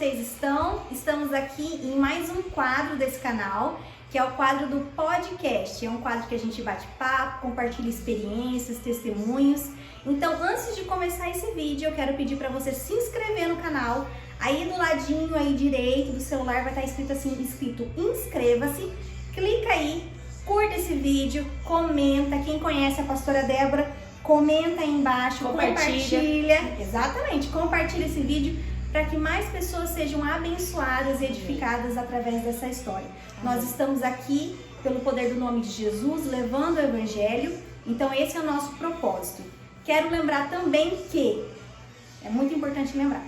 vocês estão? Estamos aqui em mais um quadro desse canal, que é o quadro do podcast. É um quadro que a gente bate papo, compartilha experiências, testemunhos. Então, antes de começar esse vídeo, eu quero pedir para você se inscrever no canal. Aí do ladinho aí direito do celular vai estar escrito assim, inscreva-se. Clica aí, curta esse vídeo, comenta. Quem conhece a pastora Débora, comenta aí embaixo, compartilha. Exatamente, compartilha esse vídeo para que mais pessoas sejam abençoadas e edificadas através dessa história. Nós estamos aqui pelo poder do nome de Jesus, levando o Evangelho. Então esse é o nosso propósito. Quero lembrar também que, é muito importante lembrar,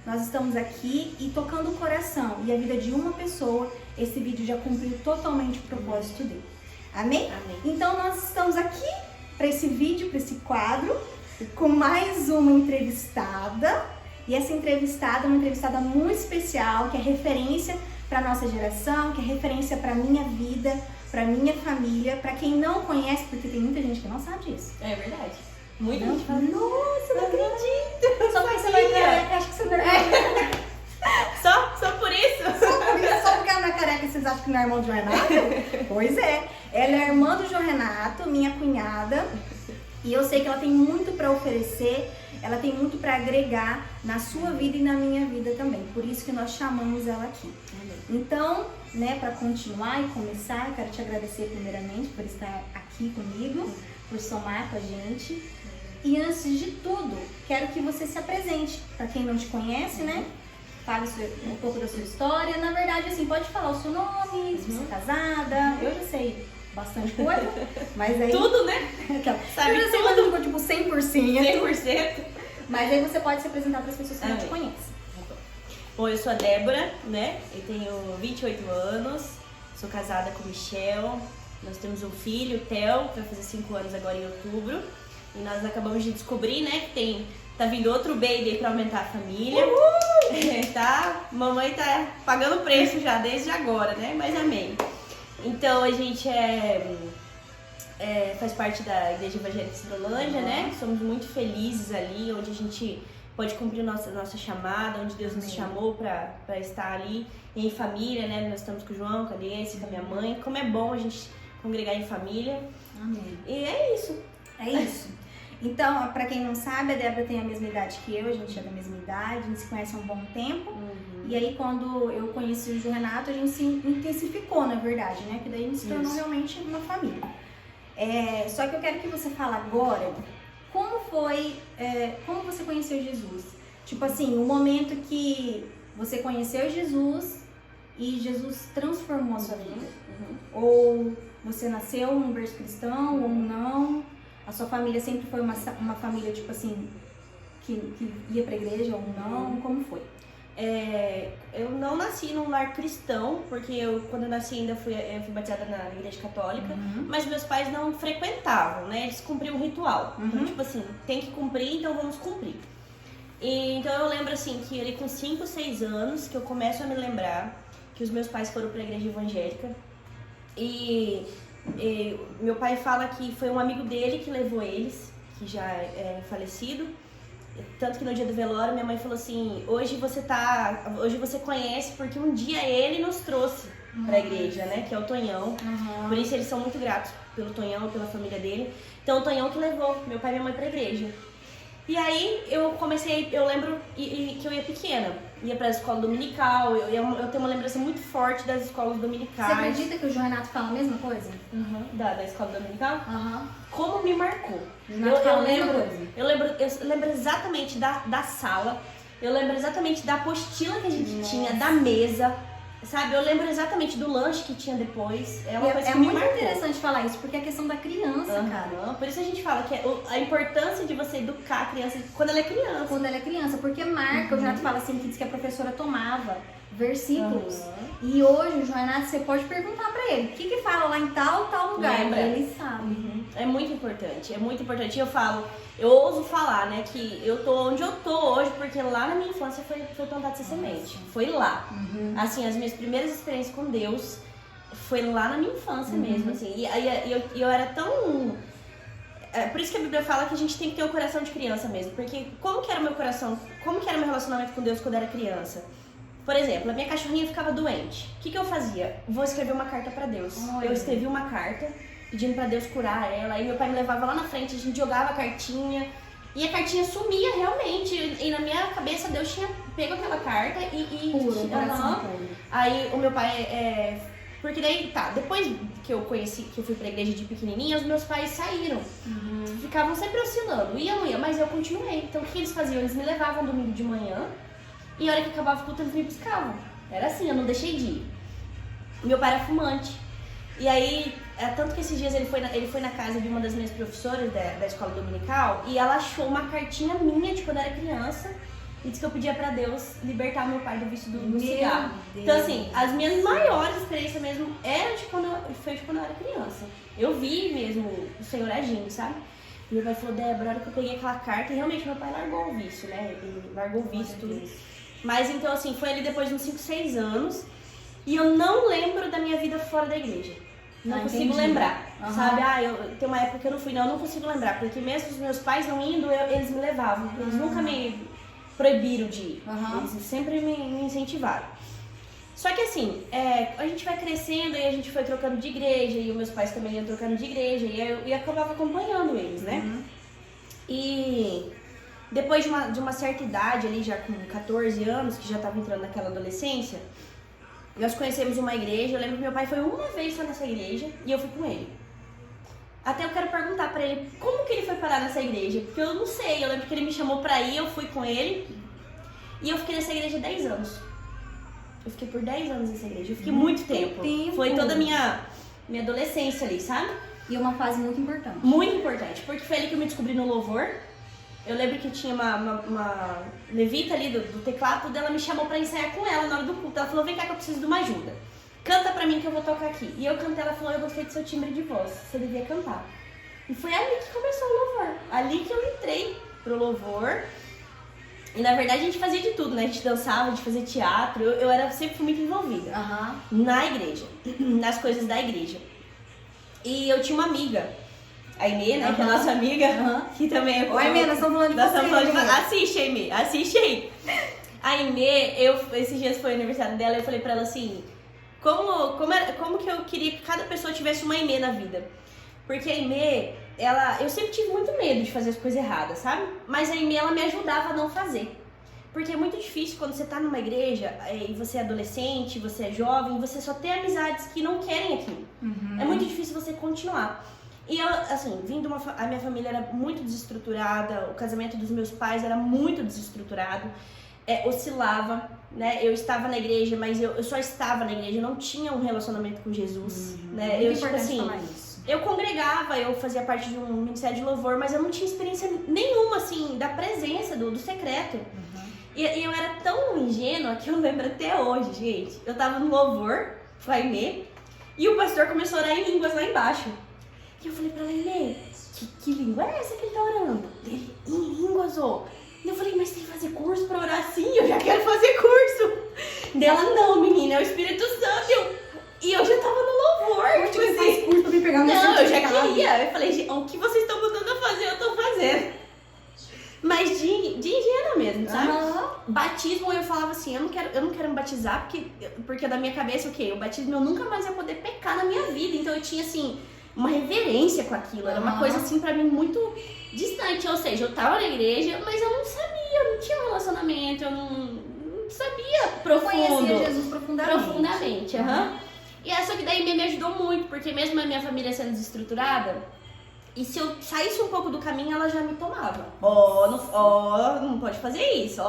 nós estamos aqui e tocando o coração e a vida de uma pessoa. Esse vídeo já cumpriu totalmente o propósito dele. Amém? Amém. Então nós estamos aqui para esse vídeo, para esse quadro, com mais uma entrevistada. E essa entrevistada é uma entrevistada muito especial, que é referência para a nossa geração, que é referência para a minha vida, para a minha família. Para quem não conhece, porque tem muita gente que não sabe disso. É verdade. Muita Não, gente fala, nossa, não acredito! Só porque você vai careca, acho que você não é. Só por isso? Só porque ela não é careca, vocês acham que não é irmão do Renato? Pois é, ela é irmã do João Renato, minha cunhada. E eu sei que ela tem muito para oferecer, ela tem muito para agregar na sua vida e na minha vida também. Por isso que nós chamamos ela aqui. Então, né, para continuar e começar, eu quero te agradecer primeiramente por estar aqui comigo, por somar com a gente. E antes de tudo, quero que você se apresente. Para quem não te conhece, né? Fale um pouco da sua história. Na verdade, assim, pode falar o seu nome, se você é casada. Eu já sei bastante coisa, mas aí... Tudo, né? Sabe eu já sei, mas eu ficou tipo 100%. 100%. Mas aí você pode se apresentar para as pessoas que não te conhecem. Bom, eu sou a Débora, né? Eu tenho 28 anos, sou casada com o Michel. Nós temos um filho, o Theo, que vai fazer 5 anos agora em outubro. E nós acabamos de descobrir, né, que tá vindo outro baby pra aumentar a família. Tá? Mamãe tá pagando preço já desde agora, né? Mas amém. Então a gente faz parte da Igreja Evangélica Cidrolândia, né? Somos muito felizes ali, onde a gente pode cumprir nossa chamada, onde Deus nos chamou pra estar ali em família, né? Nós estamos com o João, com a Alice, com a minha mãe. Como é bom a gente congregar em família. Amém. E é isso. É isso. Então, pra quem não sabe, a Débora tem a mesma idade que eu, a gente é da mesma idade, a gente se conhece há um bom tempo. E aí, quando eu conheci o João Renato, a gente se intensificou, na verdade, né? Que daí a gente se tornou realmente uma família. Só que eu quero que você fale agora como foi, como você conheceu Jesus. Tipo assim, o momento que você conheceu Jesus e Jesus transformou a sua vida. Ou você nasceu num berço cristão ou não. A sua família sempre foi uma família, tipo assim, que ia pra igreja ou não? Como foi? Eu não nasci num lar cristão, porque quando eu nasci ainda fui batizada na igreja católica, mas meus pais não frequentavam, né? Eles cumpriam o ritual. Então, tipo assim, tem que cumprir, então vamos cumprir. Então eu lembro assim, que ele com 5, 6 anos, que eu começo a me lembrar que os meus pais foram pra igreja evangélica. E meu pai fala que foi um amigo dele que levou eles, que já é falecido. Tanto que no dia do velório minha mãe falou assim: hoje você conhece porque um dia ele nos trouxe pra igreja, né? Que é o Tonhão. Por isso eles são muito gratos pelo Tonhão, pela família dele. Então o Tonhão que levou meu pai e minha mãe pra igreja. E aí eu lembro que eu ia pequena, ia pra escola dominical, eu tenho uma lembrança muito forte das escolas dominicais. Você acredita que o João Renato fala a mesma coisa? Da escola dominical? Aham. Como me marcou. Eu lembro exatamente da sala, eu lembro exatamente da apostila que a gente tinha, da mesa, sabe? Eu lembro exatamente do lanche que tinha depois. É uma coisa que me marcou. É muito interessante falar isso, porque é a questão da criança, cara. Por isso a gente fala que a importância de você educar a criança quando ela é criança. Quando ela é criança, porque marca. O Renato fala assim, que diz que a professora tomava versículos. E hoje, o João Renato, você pode perguntar pra ele, o que fala lá em tal lugar? Lembra? Ele sabe. É muito importante, é muito importante. Eu ouso falar, né, que eu tô onde eu tô hoje, porque lá na minha infância foi plantada essa semente. Foi lá. Assim, as minhas primeiras experiências com Deus foi lá na minha infância mesmo, assim. E eu era tão... por isso que a Bíblia fala que a gente tem que ter um coração de criança mesmo. Porque como que era o meu coração, como que era o meu relacionamento com Deus quando eu era criança? Por exemplo, a minha cachorrinha ficava doente. O que eu fazia? Vou escrever uma carta pra Deus. Olha. Eu escrevi uma carta pedindo pra Deus curar ela. Aí meu pai me levava lá na frente, a gente jogava a cartinha. E a cartinha sumia realmente. E na minha cabeça Deus tinha pego aquela carta e Puro, coração puro. Aí o meu pai... Porque daí, tá, depois que eu conheci, que eu fui pra igreja de pequenininha, os meus pais saíram. Ficavam sempre oscilando, ia, mas eu continuei. Então o que eles faziam? Eles me levavam domingo de manhã e a hora que acabava o culto eles me buscavam. Era assim, eu não deixei de ir. Meu pai era fumante. E aí, tanto que esses dias ele foi na casa de uma das minhas professoras da escola dominical e ela achou uma cartinha minha de quando eu era criança e disse que eu pedia pra Deus libertar meu pai do vício do cigarro. Deus. Então assim, as minhas maiores experiências mesmo eram foi de quando eu era criança. Eu vi mesmo o Senhor agindo, sabe? E meu pai falou, Débora, a hora que eu peguei aquela carta, e realmente meu pai largou o vício, né? Ele largou o vício, tudo. Mas então assim, foi ali depois de uns 5, 6 anos e eu não lembro da minha vida fora da igreja. Não consigo lembrar, sabe? Tem uma época que eu não fui, não, eu não consigo lembrar, porque mesmo os meus pais não indo, eles me levavam. Eles nunca me proibiram de ir, eles sempre me incentivaram. Só que assim, a gente vai crescendo e a gente foi trocando de igreja, e os meus pais também iam trocando de igreja, e eu acabava acompanhando eles, né? E depois de uma certa idade, ali já com 14 anos, que já estava entrando naquela adolescência, nós conhecemos uma igreja. Eu lembro que meu pai foi uma vez só nessa igreja e eu fui com ele. Até eu quero perguntar pra ele como que ele foi parar nessa igreja, porque eu não sei. Eu lembro que ele me chamou pra ir, eu fui com ele e eu fiquei nessa igreja 10 anos. Eu fiquei por 10 anos nessa igreja, eu fiquei muito tempo. Foi toda a minha adolescência ali, sabe? E uma fase muito importante. Muito importante, porque foi ali que eu me descobri no louvor. Eu lembro que tinha uma levita ali do teclado, tudo, ela me chamou pra ensaiar com ela na hora do culto. Ela falou, vem cá que eu preciso de uma ajuda. Canta pra mim que eu vou tocar aqui. E eu cantei, ela falou, eu gostei do seu timbre de voz, você devia cantar. E foi ali que começou o louvor. Ali que eu entrei pro louvor. E na verdade a gente fazia de tudo, né? A gente dançava, a gente fazia teatro. Eu sempre fui muito envolvida na igreja, nas coisas da igreja. E eu tinha uma amiga, a Aimee, né? Que é a nossa amiga, que também é... Oi, Aimee, nós estamos falando de você. Assiste, Aimee, assiste aí. A Aimee, esses dias foi o aniversário dela, eu falei pra ela assim, como que eu queria que cada pessoa tivesse uma Aimee na vida. Porque a Aimee, eu sempre tive muito medo de fazer as coisas erradas, sabe? Mas a Aimee, ela me ajudava a não fazer. Porque é muito difícil quando você tá numa igreja e você é adolescente, você é jovem, você só tem amizades que não querem aquilo. É muito difícil você continuar. E eu, assim, a minha família era muito desestruturada, o casamento dos meus pais era muito desestruturado, oscilava, né? Eu estava na igreja, mas eu só estava na igreja, eu não tinha um relacionamento com Jesus, né? Muito importante falar isso. Eu congregava, eu fazia parte de um ministério de louvor, mas eu não tinha experiência nenhuma, assim, da presença, do secreto. E eu era tão ingênua que eu lembro até hoje, gente. Eu tava no louvor, foi a Aimee, e o pastor começou a orar em línguas lá embaixo. E eu falei pra ela, Aimee, que língua é essa que ele tá orando? Ele, em línguas, ô. E eu falei, mas tem que fazer curso pra orar assim? Eu já quero fazer curso. Dela, não, menina, é o Espírito Santo. E eu já tava no louvor, tipo assim. Curso pra me pegar não, eu já queria. Eu falei, gente, o que vocês estão mandando eu fazer, eu tô fazendo. Mas de ingênua mesmo, sabe? Batismo, eu falava assim, eu não quero me batizar, porque da minha cabeça, o batismo eu nunca mais ia poder pecar na minha vida. Então eu tinha, assim, uma reverência com aquilo. Era uma coisa, assim, pra mim muito distante. Ou seja, eu tava na igreja, mas eu não sabia, eu não tinha um relacionamento, eu não sabia profundo. Eu conhecia Jesus profundamente. E essa que daí me ajudou muito, porque mesmo a minha família sendo desestruturada, e se eu saísse um pouco do caminho, ela já me tomava. Não pode fazer isso,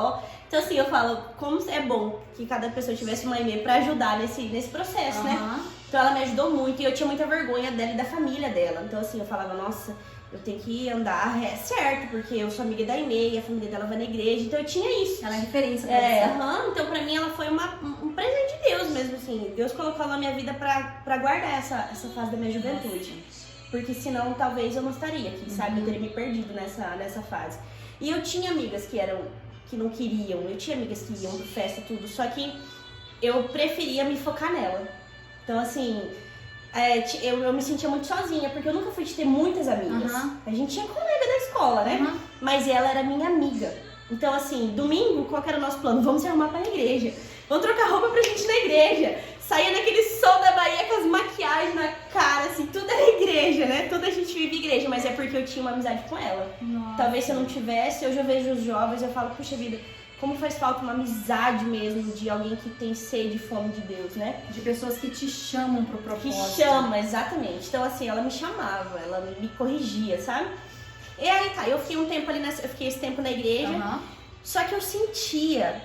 Então assim, eu falo, como é bom que cada pessoa tivesse uma Aimee pra ajudar nesse processo, né? Então ela me ajudou muito e eu tinha muita vergonha dela e da família dela. Então assim, eu falava, nossa, eu tenho que andar certo, porque eu sou amiga da Aimee e a família dela vai na igreja. Então eu tinha isso. Ela é referência pra você. Então pra mim ela foi um presente de Deus mesmo, assim. Deus colocou na minha vida pra guardar essa fase da minha juventude. Porque senão talvez eu não estaria aqui, sabe? Eu teria me perdido nessa fase. E eu tinha amigas que não queriam, eu tinha amigas que iam de festa, tudo, só que eu preferia me focar nela. Então, assim, eu me sentia muito sozinha, porque eu nunca fui de ter muitas amigas. A gente tinha colega da escola, né? Mas ela era minha amiga. Então, assim, domingo, qual que era o nosso plano? Vamos se arrumar pra igreja. Vamos trocar roupa pra gente ir na igreja. Saía naquele sol da Bahia com as maquiagens na cara, assim, tudo era igreja, né? Tudo a gente vive igreja, mas é porque eu tinha uma amizade com ela. Nossa. Talvez se eu não tivesse, hoje eu vejo os jovens e eu falo, puxa vida, como faz falta uma amizade mesmo de alguém que tem sede e fome de Deus, né? De pessoas que te chamam pro propósito. Que chama, exatamente. Então, assim, ela me chamava, ela me corrigia, sabe? E aí, tá, eu fiquei um tempo ali, eu fiquei esse tempo na igreja, só que eu sentia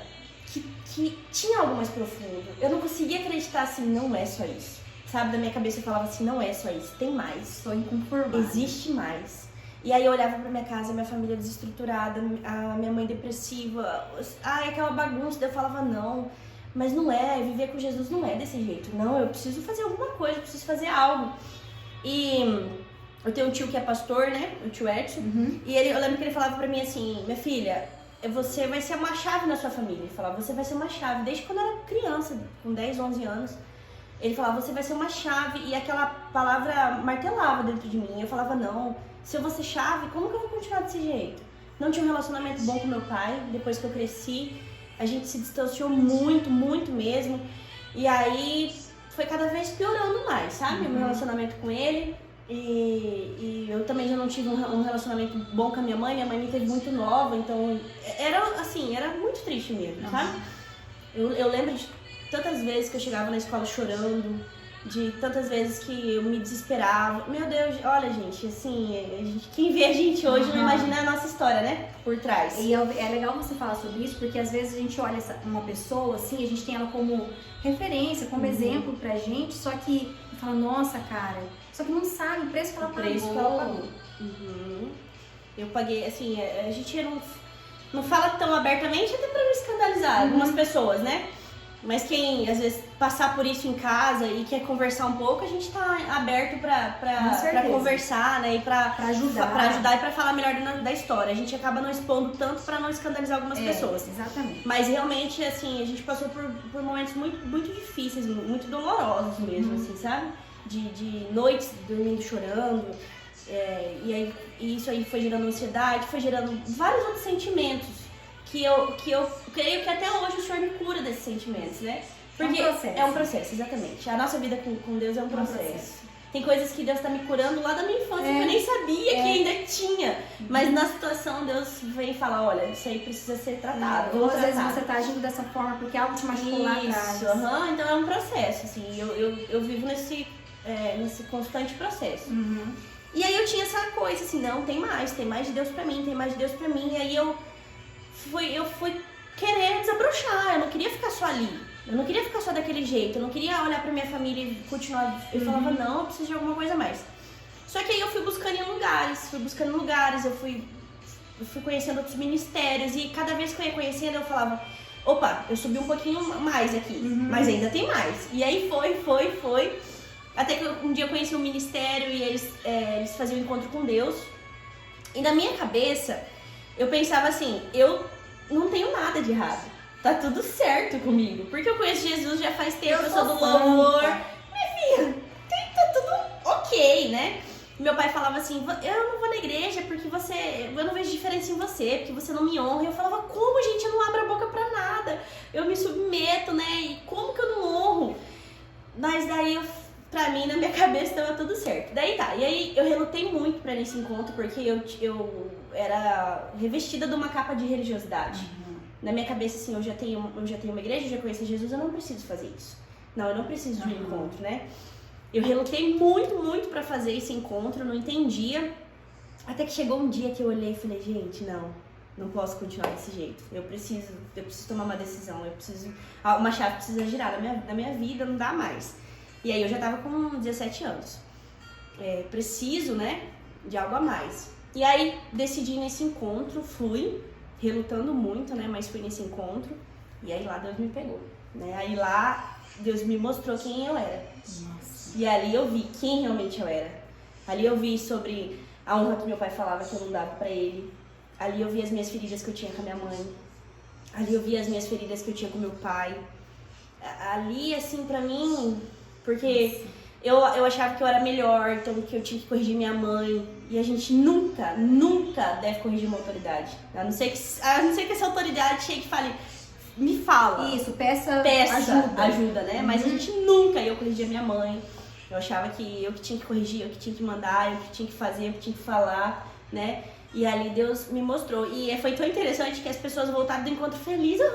que tinha algo mais profundo. Eu não conseguia acreditar assim, não é só isso. Sabe, da minha cabeça eu falava assim, não é só isso, tem mais. Estou inconformada. Existe mais. E aí eu olhava pra minha casa, minha família desestruturada, a minha mãe depressiva, aquela bagunça, daí eu falava, não, mas não é, viver com Jesus não é desse jeito. Não, eu preciso fazer alguma coisa, eu preciso fazer algo. E eu tenho um tio que é pastor, né, o tio Edson, e eu lembro que ele falava pra mim assim, minha filha, você vai ser uma chave na sua família. Ele falava, você vai ser uma chave. Desde quando eu era criança, com 10, 11 anos, ele falava, você vai ser uma chave. E aquela palavra martelava dentro de mim. Eu falava, não, se eu vou ser chave, como que eu vou continuar desse jeito? Não tinha um relacionamento bom com meu pai. Depois que eu cresci, a gente se distanciou muito, muito mesmo. E aí foi cada vez piorando mais, sabe? Meu relacionamento com ele. E eu também já não tive um relacionamento bom com a minha mãe me teve muito nova, então era assim, era muito triste mesmo, sabe? Eu lembro de tantas vezes que eu chegava na escola chorando, de tantas vezes que eu me desesperava. Meu Deus, olha gente, assim, quem vê a gente hoje não imagina a nossa história, né? Por trás. E é legal você falar sobre isso, porque às vezes a gente olha uma pessoa assim, a gente tem ela como referência, como exemplo pra gente, só que fala, nossa, cara, só que não sabe o preço que ela pagou. Eu paguei, assim, a gente não fala tão abertamente, até pra não escandalizar algumas pessoas, né? Mas quem, às vezes, passar por isso em casa e quer conversar um pouco, a gente tá aberto pra conversar, né? E pra ajudar e pra falar melhor da história. A gente acaba não expondo tanto pra não escandalizar algumas pessoas. Exatamente. Mas realmente, assim, a gente passou por momentos muito, muito difíceis, muito dolorosos mesmo, assim, sabe? De noites dormindo chorando. E isso aí foi gerando ansiedade, foi gerando vários outros sentimentos. Que eu creio que até hoje o Senhor me cura desses sentimentos, né? Porque é um processo, exatamente. A nossa vida com Deus é um processo. Tem coisas que Deus tá me curando lá da minha infância que eu nem sabia que ainda tinha. Mas na situação Deus vem falar, olha, isso aí precisa ser tratado. Ou às vezes você tá agindo dessa forma porque algo te machucou lá atrás. Então é um processo, assim. Eu vivo nesse constante processo. E aí eu tinha essa coisa, assim, não, tem mais de Deus pra mim, tem mais de Deus pra mim. E aí eu fui querer desabrochar, eu não queria ficar só ali. Eu não queria ficar só daquele jeito, eu não queria olhar pra minha família e continuar. Eu falava, não, eu preciso de alguma coisa a mais. Só que aí eu fui buscando lugares, eu fui conhecendo outros ministérios. E cada vez que eu ia conhecendo, eu falava, opa, eu subi um pouquinho mais aqui, mas ainda tem mais. E aí foi. Até que um dia eu conheci um ministério e eles faziam um encontro com Deus. E na minha cabeça, eu pensava assim, eu não tenho nada de errado. Tá tudo certo comigo. Porque eu conheço Jesus já faz tempo, eu sou do louvor. Minha filha, tá tudo ok, né? Meu pai falava assim, eu não vou na igreja porque eu não vejo diferença em você, porque você não me honra. E eu falava, como, gente? Eu não abro a boca pra nada. Eu me submeto, né? E como que eu não honro? Mas daí, pra mim, na minha cabeça, tava tudo certo. Daí tá. E aí, eu relutei muito pra nesse encontro, porque eu era revestida de uma capa de religiosidade. Na minha cabeça, assim, eu já tenho uma igreja, eu já conheço Jesus, eu não preciso fazer isso. Não, eu não preciso de um encontro, né? Eu relutei muito, muito pra fazer esse encontro, eu não entendia. Até que chegou um dia que eu olhei e falei, gente, não posso continuar desse jeito. Eu preciso tomar uma decisão, uma chave precisa girar na minha vida, não dá mais. E aí eu já tava com 17 anos. Preciso, né, de algo a mais. E aí decidi nesse encontro, fui, relutando muito, né, mas fui nesse encontro. E aí lá Deus me pegou, né? Aí lá Deus me mostrou quem eu era. Nossa. E ali eu vi quem realmente eu era. Ali eu vi sobre a honra que meu pai falava que eu não dava pra ele. Ali eu vi as minhas feridas que eu tinha com a minha mãe. Ali eu vi as minhas feridas que eu tinha com meu pai. Ali, assim, pra mim, porque eu achava que eu era melhor, então que eu tinha que corrigir minha mãe. E a gente nunca deve corrigir uma autoridade. A não ser que essa autoridade chegue e fale, me fala. Isso, peça ajuda, né? Mas a gente nunca, eu corrigia minha mãe. Eu achava que eu que tinha que corrigir, eu que tinha que mandar, eu que tinha que fazer, eu que tinha que falar, né? E ali Deus me mostrou. E foi tão interessante que as pessoas voltaram do encontro felizes.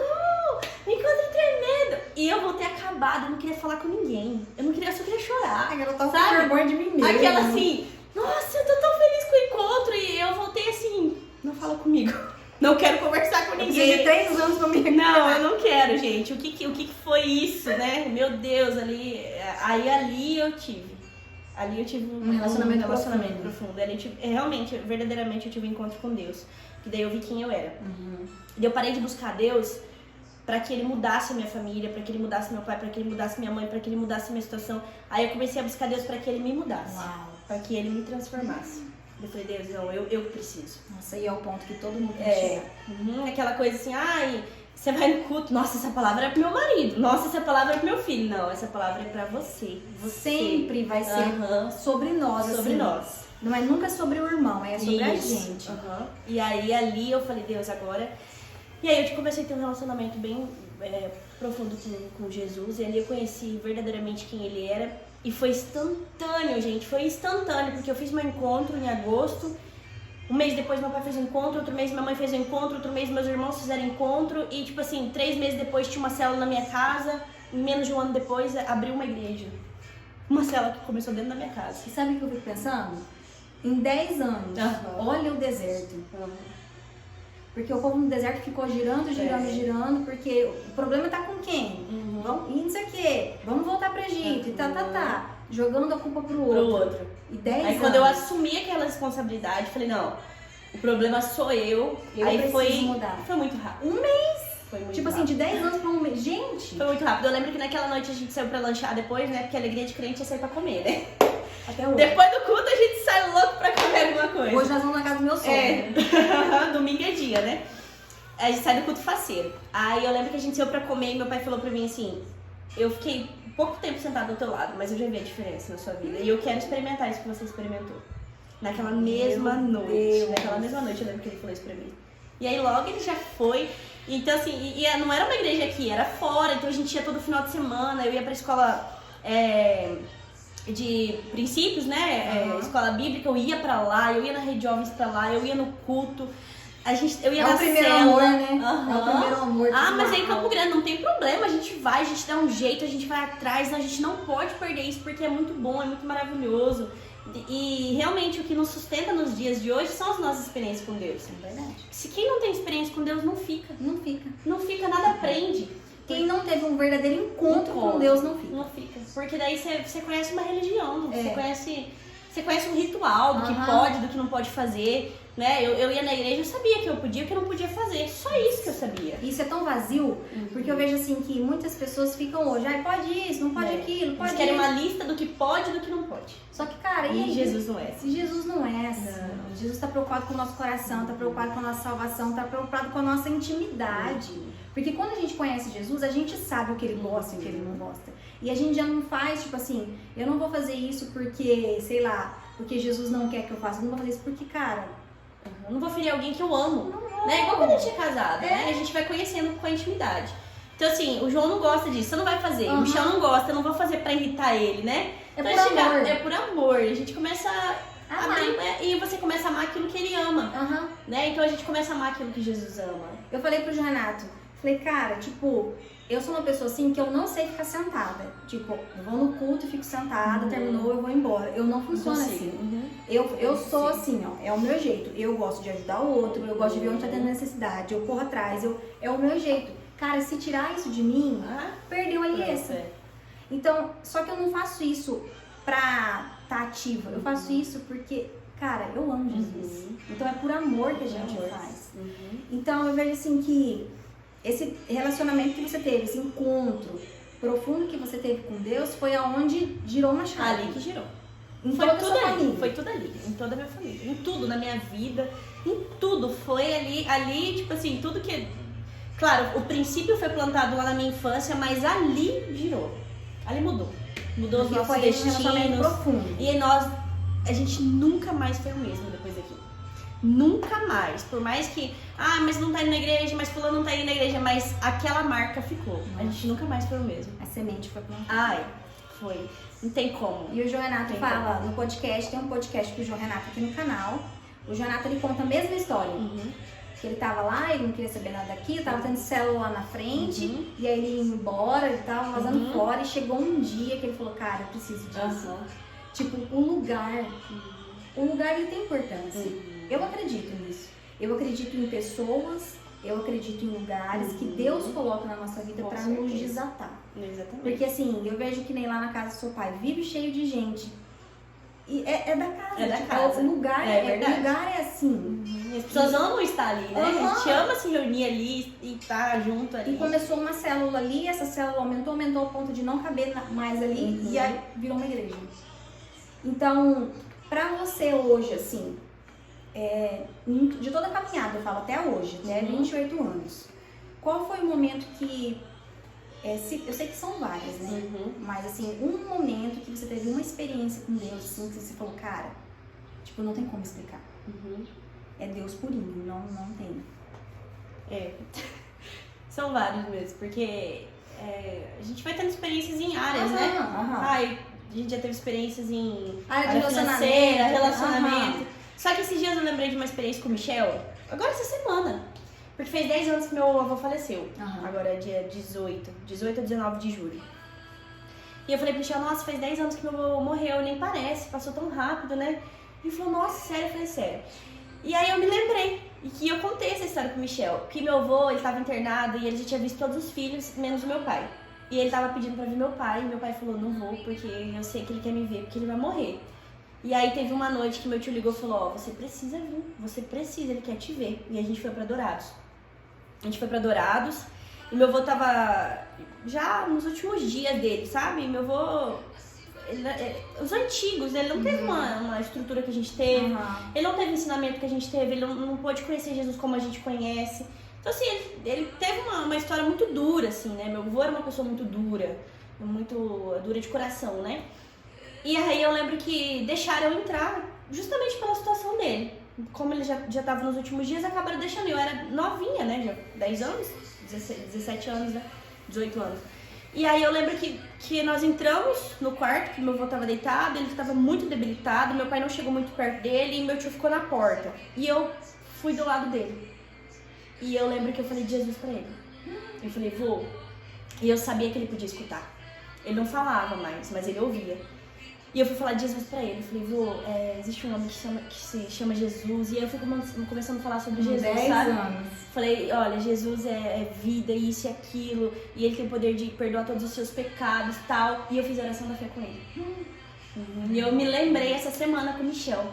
Encontro tremendo! E eu voltei acabada, eu não queria falar com ninguém. Eu só queria chorar. Eu tava com vergonha de mim mesmo. Aquela assim, nossa, eu tô tão feliz com o encontro. E eu voltei assim, não fala comigo. Não quero conversar com ninguém. Eu preciso de 3 anos comigo. Não, eu não quero, gente. O que foi isso, né? Meu Deus, ali. Ali eu tive um relacionamento profundo. Ali realmente, verdadeiramente, eu tive um encontro com Deus. Que daí eu vi quem eu era. E eu parei de buscar Deus pra que Ele mudasse a minha família, pra que Ele mudasse meu pai, pra que Ele mudasse minha mãe, pra que Ele mudasse a minha situação. Aí eu comecei a buscar Deus pra que Ele me mudasse. Uau. Pra que Ele me transformasse. Eu falei, Deus, não, eu preciso. Nossa, e é o ponto que todo mundo chega. Aquela coisa assim, você vai no culto, nossa, essa palavra é pro meu marido, nossa, essa palavra é pro meu filho. Não, essa palavra é pra você. Sempre vai ser sobre nós, sobre assim. nós. Não é nunca sobre o irmão, é sobre a Isso. gente. E aí, ali eu falei, Deus, agora... E aí eu comecei a ter um relacionamento bem profundo com Jesus. E ali eu conheci verdadeiramente quem Ele era. E foi instantâneo, gente. Foi instantâneo, porque eu fiz meu encontro em agosto. Um mês depois meu pai fez um encontro, outro mês minha mãe fez um encontro, outro mês meus irmãos fizeram encontro. E tipo assim, 3 meses depois tinha uma célula na minha casa. E menos de um ano depois abriu uma igreja. Uma célula que começou dentro da minha casa. E sabe o que eu fico pensando? Em 10 anos, olha o deserto. Porque o povo no deserto ficou girando, porque o problema tá com quem? Vamos, isso aqui, vamos voltar pro Egito, e jogando a culpa pro outro. E 10 anos. Aí quando eu assumi aquela responsabilidade, falei, não, o problema sou eu. Aí foi mudar. Foi muito rápido. Um mês? Foi muito tipo rápido. assim, de 10 anos pra um mês. Gente! Foi muito rápido. Eu lembro que naquela noite a gente saiu pra lanchar depois, né? Porque a alegria de crente é sair pra comer, né? Até hoje. Depois do culto a gente sai louco pra comer alguma coisa. Hoje nós vamos na casa do meu sogro. Domingo é dia, né? A gente sai do culto faceiro. Aí eu lembro que a gente saiu pra comer e meu pai falou pra mim assim, eu fiquei pouco tempo sentado do teu lado, mas eu já vi a diferença na sua vida. E eu quero experimentar isso que você experimentou. Naquela mesma noite. Naquela mesma noite eu lembro que ele falou isso pra mim. E aí logo ele já foi. Então assim, não era uma igreja aqui, era fora. Então a gente ia todo final de semana. Eu ia pra escola de princípios, né? Escola bíblica, eu ia pra lá. Eu ia na Rede Jovens pra lá, eu ia no culto. Eu ia na primeiro célula. amor, né? É o primeiro amor. Mas aí em Campo Grande não tem problema, a gente vai, a gente dá um jeito, a gente vai atrás, a gente não pode perder isso porque é muito bom, é muito maravilhoso. E realmente o que nos sustenta nos dias de hoje são as nossas experiências com Deus. É verdade. Se quem não tem experiência com Deus não fica. Não fica. Nada aprende. Quem não teve um verdadeiro encontro com Deus não fica. Não fica. Porque daí você conhece uma religião, você conhece um ritual do que pode, do que não pode fazer. Né? Eu ia na igreja, eu sabia que eu podia, que eu não podia fazer. Só isso que eu sabia. Isso é tão vazio, porque eu vejo assim que muitas pessoas ficam hoje, pode isso, não pode aquilo, pode. Eles querem uma lista do que pode e do que não pode. Só que, cara, e Jesus não é assim. Jesus não é assim. Não. Jesus tá preocupado com o nosso coração, tá preocupado com a nossa salvação, tá preocupado com a nossa intimidade. Porque quando a gente conhece Jesus, a gente sabe o que ele gosta e o que ele não gosta. E a gente já não faz, tipo assim, eu não vou fazer isso porque, sei lá, porque Jesus não quer que eu faça. Eu não vou fazer isso porque, cara... Eu não vou ferir alguém que eu amo, né? Igual quando a gente é casado, né? A gente vai conhecendo com a intimidade. Então assim, o João não gosta disso, você não vai fazer. O Michel não gosta, eu não vou fazer pra irritar ele, né? Então, amor. É por amor. A gente começa a abrir, e você começa a amar aquilo que ele ama, né? Então a gente começa a amar aquilo que Jesus ama. Eu falei pro Renato, falei, cara, tipo... Eu sou uma pessoa assim que eu não sei ficar sentada. Tipo, eu vou no culto e fico sentada, terminou, eu vou embora. Eu não funciono assim. Eu sou assim, ó, é o meu jeito. Eu gosto de ajudar o outro, eu gosto de ver onde tá tendo necessidade, eu corro atrás, é o meu jeito. Cara, se tirar isso de mim, perdeu a aliança. Então, só que eu não faço isso pra tá ativa. Eu faço isso porque, cara, eu amo Jesus. Então é por amor que a gente faz. Então eu vejo assim que esse relacionamento que você teve, esse encontro profundo que você teve com Deus, foi aonde girou uma chave. Ali que girou. Foi tudo ali. Foi tudo ali, em toda a minha família, em tudo, na minha vida, em tudo. Foi ali, tipo assim, tudo que... Claro, o princípio foi plantado lá na minha infância, mas ali girou. Ali mudou. Mudou os nossos destinos. Profundo. E nós a gente nunca mais foi o mesmo depois daquilo. Nunca mais. Por mais que, mas não tá indo na igreja, mas fulano não tá indo na igreja, mas aquela marca ficou. A gente nunca mais foi o mesmo. A semente foi plantada. Foi. Não tem como. E o João Renato fala no podcast, tem um podcast com o João Renato aqui no canal. O João Renato, ele conta a mesma história. Que ele tava lá, ele não queria saber nada daqui, tava tendo célula lá na frente, e aí ele ia embora, ele tava vazando fora, e chegou um dia que ele falou, cara, eu preciso disso. Tipo, o lugar ele tem importância. Eu acredito nisso. Eu acredito em pessoas, eu acredito em lugares que Deus coloca na nossa vida pra nos desatar. Exatamente. Porque assim, eu vejo que nem lá na casa do seu pai, vive cheio de gente. E é da casa. É da casa. O lugar verdade. O lugar é assim. As pessoas amam estar ali, né? A gente ama se reunir ali e estar junto ali. E começou uma célula ali, essa célula aumentou ao ponto de não caber mais ali, e aí virou uma igreja. Então, pra você hoje, assim, de toda a caminhada, eu falo até hoje, né? 28 anos. Qual foi o momento que... eu sei que são várias, né? Mas assim, um momento que você teve uma experiência com Deus, assim, que você falou, cara, tipo, não tem como explicar. É Deus purinho, não tem. São vários mesmo, porque a gente vai tendo experiências em áreas, né? A gente já teve experiências em área financeira, relacionamento. Só que esses dias eu lembrei de uma experiência com o Michel, agora essa semana. Porque fez 10 anos que meu avô faleceu. Agora é dia 18 a 19 de julho. E eu falei pro Michel, nossa, faz 10 anos que meu avô morreu, nem parece, passou tão rápido, né? E ele falou, nossa, sério? Eu falei, sério. E aí eu me lembrei, e que eu contei essa história pro Michel, que meu avô, ele tava internado e ele já tinha visto todos os filhos, menos o meu pai. E ele tava pedindo pra ver meu pai, e meu pai falou, não vou, porque eu sei que ele quer me ver, porque ele vai morrer. E aí teve uma noite que meu tio ligou e falou, você precisa vir, ele quer te ver. E a gente foi pra Dourados. E meu avô tava já nos últimos dias dele, sabe? Meu avô, os antigos, ele não teve uma estrutura que a gente teve, ele não teve o ensinamento que a gente teve, ele não pôde conhecer Jesus como a gente conhece. Então assim, ele teve uma história muito dura, assim, né? Meu avô era uma pessoa muito dura de coração, né? E aí eu lembro que deixaram eu entrar justamente pela situação dele. Como ele já tava nos últimos dias, acabaram deixando. Eu era novinha, né? Já 10 anos, 17 anos, né? 18 anos. E aí eu lembro que nós entramos no quarto, que meu avô tava deitado, ele tava muito debilitado, meu pai não chegou muito perto dele e meu tio ficou na porta. E eu fui do lado dele. E eu lembro que eu falei de Jesus pra ele. Eu falei, vô. E eu sabia que ele podia escutar. Ele não falava mais, mas ele ouvia. E eu fui falar de Jesus pra ele. Eu falei, vô, existe um homem que se chama Jesus. E aí eu fui começando a falar sobre Jesus, 10 sabe? anos. Falei, olha, Jesus é vida, isso e aquilo. E ele tem o poder de perdoar todos os seus pecados e tal. E eu fiz a oração da fé com ele. E eu me lembrei essa semana com o Michel.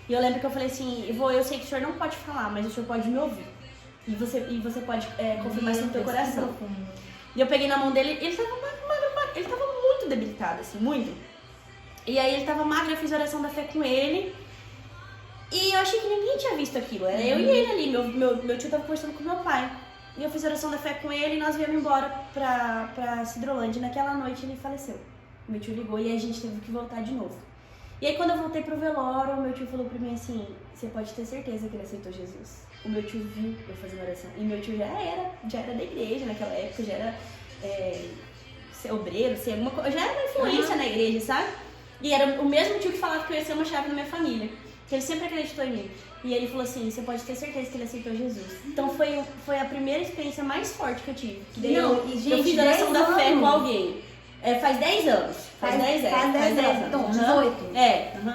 E eu lembro que eu falei assim, vô, eu sei que o senhor não pode falar, mas o senhor pode me ouvir. E você pode confirmar isso no teu coração. E eu peguei na mão dele, ele tava magro, ele tava muito debilitado, assim, muito. E aí ele tava magro, eu fiz a oração da fé com ele. E eu achei que ninguém tinha visto aquilo. Era eu e ele ali, meu tio tava conversando com meu pai. E eu fiz a oração da fé com ele e nós viemos embora pra Cidrolândia. Naquela noite ele faleceu. Meu tio ligou e a gente teve que voltar de novo. E aí quando eu voltei pro velório, meu tio falou pra mim assim, você pode ter certeza que ele aceitou Jesus. O meu tio viu eu fazendo oração. E meu tio já era da igreja naquela época, já era ser obreiro, ser alguma coisa. Já era uma influência na igreja, sabe? E era o mesmo tio que falava que eu ia ser uma chave na minha família. Que ele sempre acreditou em mim. E ele falou assim, você pode ter certeza que ele aceitou Jesus. Então foi a primeira experiência mais forte que eu tive. Que daí eu fiz a oração da fé com alguém. Faz 10 anos. Faz 10 anos. Então, 18.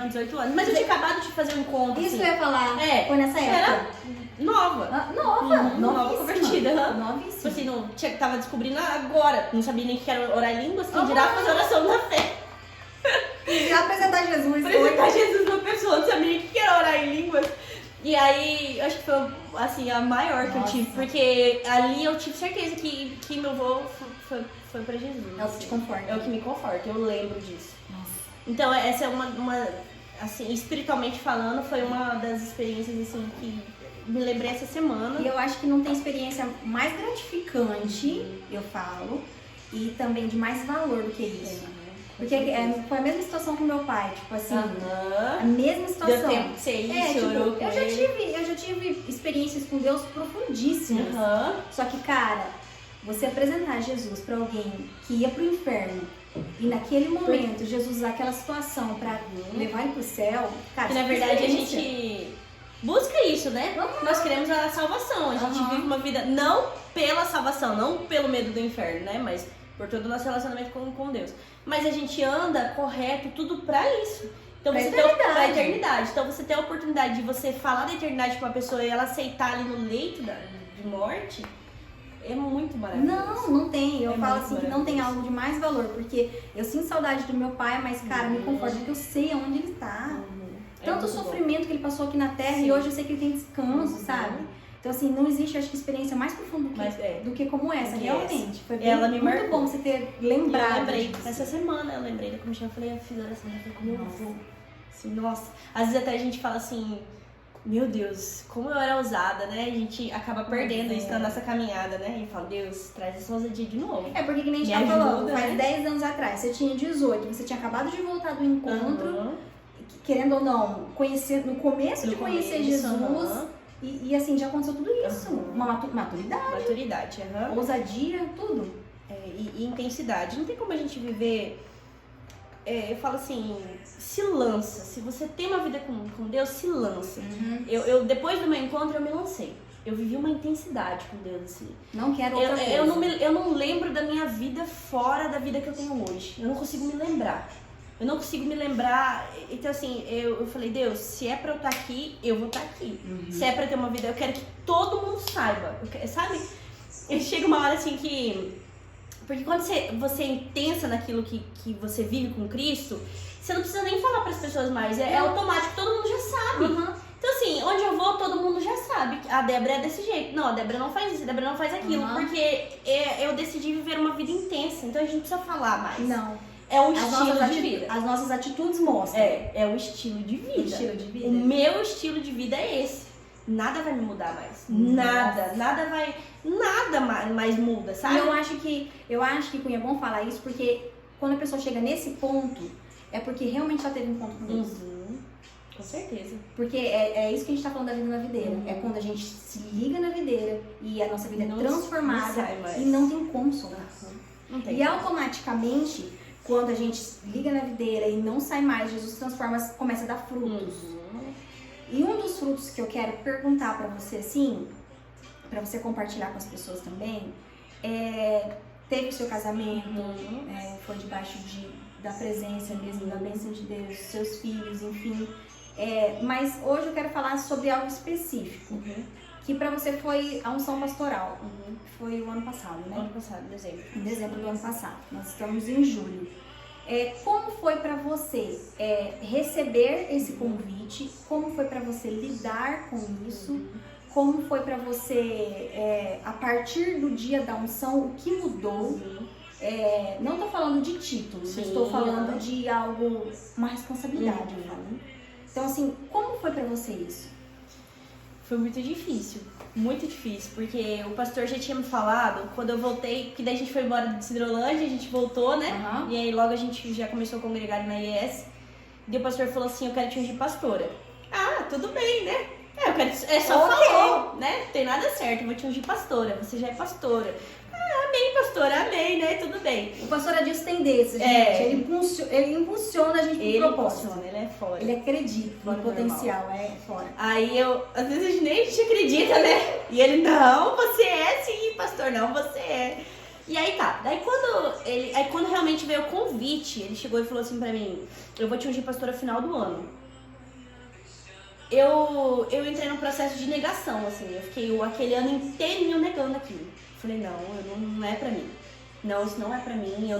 18 anos. Mas eu tinha acabado de fazer um encontro. Isso assim. que eu ia falar. Foi nessa época. Era nova. Nova convertida. Novíssima. Tipo assim, tava descobrindo agora. Não sabia nem o que era orar em línguas. Quem dirá fazer oração da fé. E apresentar Jesus. Apresentar Jesus na pessoa. Não sabia nem o que era orar em línguas. E aí, acho que foi assim, a maior que eu tive. Porque ali eu tive certeza que meu avô foi pra Jesus. É o que te conforta. É o que me conforta, eu lembro disso. Nossa. Então essa é uma assim, espiritualmente falando, foi uma das experiências assim que me lembrei essa semana. E eu acho que não tem experiência mais gratificante, eu falo, e também de mais valor do que isso. Porque foi a mesma situação com meu pai, tipo assim, Aham. a mesma situação. Deu tempo de você ir, tipo, chorou com eu já tive experiências com Deus profundíssimas. Aham. Só que, cara, você apresentar Jesus pra alguém que ia pro inferno e naquele momento Jesus usar aquela situação pra levar ele pro céu, cara, Que na isso é verdade a experiência. gente busca isso, né? Nós queremos a salvação. A gente vive uma vida não pela salvação, não pelo medo do inferno, né? Mas por todo o nosso relacionamento com Deus. Mas a gente anda correto, tudo pra isso. Então Pra você eternidade. tem pra eternidade. Então você tem a oportunidade de você falar da eternidade pra uma pessoa e ela aceitar ali no leito de morte, é muito maravilhoso. Não tem. Eu É falo muito assim que não tem maravilhoso. algo de mais valor, porque eu sinto saudade do meu pai, mas, cara, me conforta que eu sei aonde ele tá. É Tanto muito sofrimento que ele passou aqui na Terra Sim. e hoje eu sei que ele tem descanso, sabe? Então, assim, não existe, acho que, experiência mais profunda do que como essa, Do que realmente. Foi Ela me muito marcou. bom você ter bom. lembrado Eu lembrei, disso. essa semana eu lembrei da comichão, eu falei, eu fiz oração, eu falei, como eu Nossa. vou? Assim, nossa. Às vezes até a gente fala assim, meu Deus, como eu era ousada, né? A gente acaba perdendo isso na nossa caminhada, né? E fala, Deus, traz essa ousadia de novo. É porque, que nem a gente Me tá falando, ajuda, faz né? 10 anos atrás, você tinha 18, você tinha acabado de voltar do encontro, Aham. querendo ou não, conhecer, no começo de conhecer começo, Jesus, aham. e assim, já aconteceu tudo isso. Aham. Uma maturidade, Maturidade, aham. ousadia, tudo. E intensidade. Não tem como a gente viver. Eu falo assim, se lança. Se você tem uma vida com Deus, se lança. Eu depois do meu encontro, eu me lancei. Eu vivi uma intensidade com Deus, assim. Não quero outra coisa. Eu não lembro da minha vida fora da vida que eu tenho hoje. Eu não consigo me lembrar. Eu não consigo me lembrar. Então, assim, eu falei, Deus, se é pra eu estar aqui, eu vou estar aqui. Se é pra ter uma vida, eu quero que todo mundo saiba. Sabe? Chega uma hora assim que. Porque quando você é intensa naquilo que você vive com Cristo, você não precisa nem falar pras pessoas mais. É automático, todo mundo já sabe. Então, assim, onde eu vou, todo mundo já sabe. A Débora é desse jeito. Não, a Débora não faz isso, a Débora não faz aquilo. Porque eu decidi viver uma vida intensa. Então, a gente não precisa falar mais. Não. É um estilo de vida. As nossas atitudes mostram. É o estilo de vida. O estilo de vida. O meu estilo de vida é esse. Nada vai me mudar mais. Nada mais muda, sabe? E eu acho que Cunha, é bom falar isso, porque quando a pessoa chega nesse ponto, é porque realmente já teve um ponto com Deus. Com certeza. Porque é isso que a gente tá falando da vida na videira. É quando a gente se liga na videira e a nossa vida é transformada não sai mais. e não tem como soltar. Não tem E automaticamente, quando a gente liga na videira e não sai mais, Jesus transforma, começa a dar frutos. E um dos frutos que eu quero perguntar pra você, assim, pra você compartilhar com as pessoas também, teve o seu casamento, foi debaixo da presença mesmo, da bênção de Deus, seus filhos, enfim. Mas hoje eu quero falar sobre algo específico, que pra você foi a unção pastoral. Foi o ano passado, né? Ano passado, dezembro. Em dezembro do ano passado. Nós estamos em julho. Como foi pra você receber esse convite? Como foi pra você lidar com isso? Como foi pra você, a partir do dia da unção, o que mudou? Não estou falando de títulos, estou falando de algo, uma responsabilidade. Eu falo. Então, assim, como foi pra você isso? Foi muito difícil, porque o pastor já tinha me falado, quando eu voltei, que daí a gente foi embora de Cidrolândia, a gente voltou, né? E aí logo a gente já começou a congregar na IES, e o pastor falou assim, eu quero te ungir pastora. Ah, tudo bem, né? Só falou, né? Não tem nada certo, eu vou te ungir pastora, você já é pastora. Amém, pastora, amém, né? Tudo bem. O pastor Adilson tem desses, gente. Ele impulsiona a gente pro propósito. Ele é fora. Ele acredita no potencial, fora. Aí às vezes a gente nem acredita, né? E ele, não, você é sim, pastor, não, você é. E aí tá, quando realmente veio o convite, ele chegou e falou assim pra mim, eu vou te ungir pastora final do ano. Eu entrei num processo de negação, assim, eu fiquei aquele ano inteirinho negando aquilo. Falei, não é pra mim. Não, isso não é pra mim, eu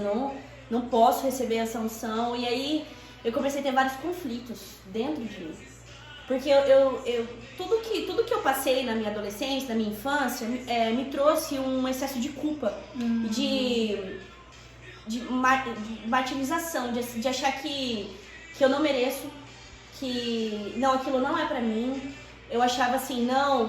não posso receber essa unção. E aí eu comecei a ter vários conflitos dentro de mim. Porque tudo que eu passei na minha adolescência, na minha infância, me trouxe um excesso de culpa, de martirização, de achar que eu não mereço, que não, aquilo não é pra mim. eu achava assim, não,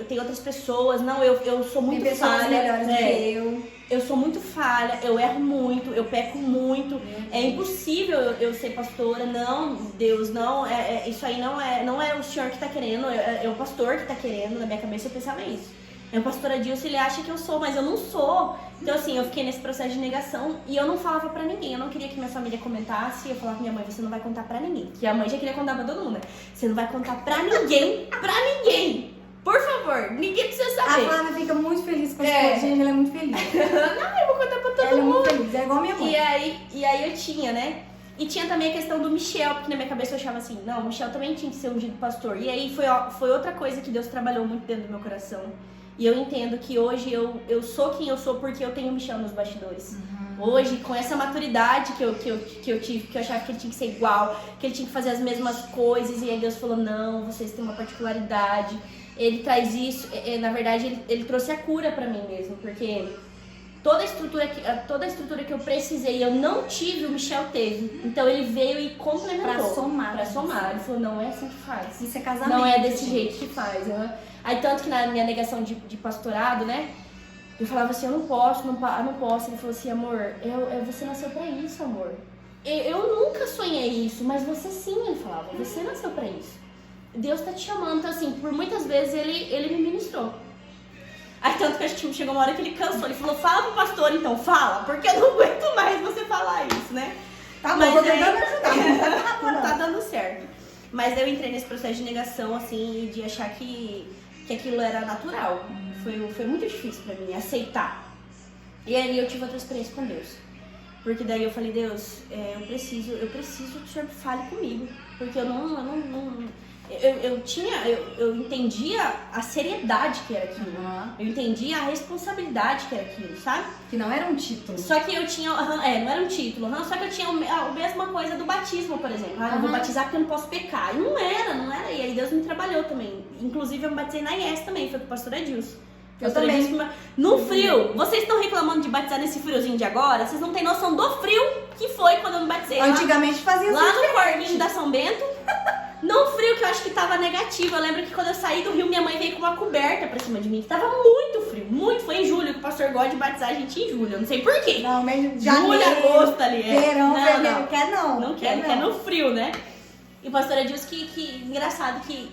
tem outras pessoas, não, eu sou muito tem pessoas falha. melhores do que eu sou muito falha, eu erro muito, eu peco muito. É impossível eu ser pastora, não, Deus, não, isso aí não é o senhor que tá querendo, é o pastor que tá querendo. Na minha cabeça eu pensava isso. O pastor Adilson, ele acha que eu sou, mas eu não sou. Então assim, eu fiquei nesse processo de negação e eu não falava pra ninguém. Eu não queria que minha família comentasse. Eu falava pra minha mãe, você não vai contar pra ninguém. Que a mãe já queria contar pra todo mundo, né? Você não vai contar pra ninguém, pra ninguém. Por favor, ninguém precisa saber. A Flávia fica muito feliz com as coisas, ela é muito feliz. Não, eu vou contar pra todo mundo. Ela é muito feliz, é igual a minha mãe. E aí eu tinha, né? E tinha também a questão do Michel, porque na minha cabeça eu achava assim, não, o Michel também tinha que ser ungido pastor. E aí foi outra coisa que Deus trabalhou muito dentro do meu coração. E eu entendo que hoje eu sou quem eu sou porque eu tenho o Michel nos bastidores. Hoje, com essa maturidade que eu tive, que eu achava que ele tinha que ser igual, que ele tinha que fazer as mesmas coisas, e aí Deus falou, não, vocês têm uma particularidade. Ele traz isso, na verdade, ele trouxe a cura pra mim mesmo, porque toda a estrutura que eu precisei, eu não tive, o Michel teve. Então ele veio e complementou. Pra somar. Ele falou, não é assim que faz. Isso é casamento. Não é desse jeito que faz, né? Aí tanto que na minha negação de pastorado, né? Eu falava assim, eu não posso. Ele falou assim, amor, você nasceu pra isso, amor. Eu nunca sonhei isso, mas você sim, ele falava, você nasceu pra isso. Deus tá te chamando. Então assim, por muitas vezes ele me ministrou. Aí tanto que acho que chegou uma hora que ele cansou, ele falou, fala pro pastor então, fala, porque eu não aguento mais você falar isso, né? Tá bom, vou tentando ajudar. Não tá dando certo. Mas eu entrei nesse processo de negação, assim, de achar que aquilo era natural. Foi muito difícil pra mim aceitar. E aí eu tive outra experiência com Deus. Porque daí eu falei, Deus, eu preciso que o Senhor fale comigo. Porque eu entendia a seriedade que era aquilo. Eu entendia a responsabilidade que era aquilo, sabe? Que não era um título. Só que eu tinha, não era um título, só que eu tinha a mesma coisa do batismo, por exemplo. Eu vou batizar porque eu não posso pecar. E não era. E aí Deus me trabalhou também. Inclusive eu me batizei na IES também, foi com o pastor Adilson. Eu também. No frio, vocês estão reclamando de batizar nesse friozinho de agora? Vocês não têm noção do frio que foi quando eu me batizei. Antigamente fazia lá no Corguinho da São Bento. No frio que eu acho que tava negativo. Eu lembro que quando eu saí do Rio, minha mãe veio com uma coberta pra cima de mim. Tava muito frio, muito. Foi em julho, que o pastor gosta de batizar a gente em julho. Eu não sei porquê. Não, mas julho, agosto ali. Verão, não quer não. Não quer, quer no frio, né? E o pastor disse que engraçado que...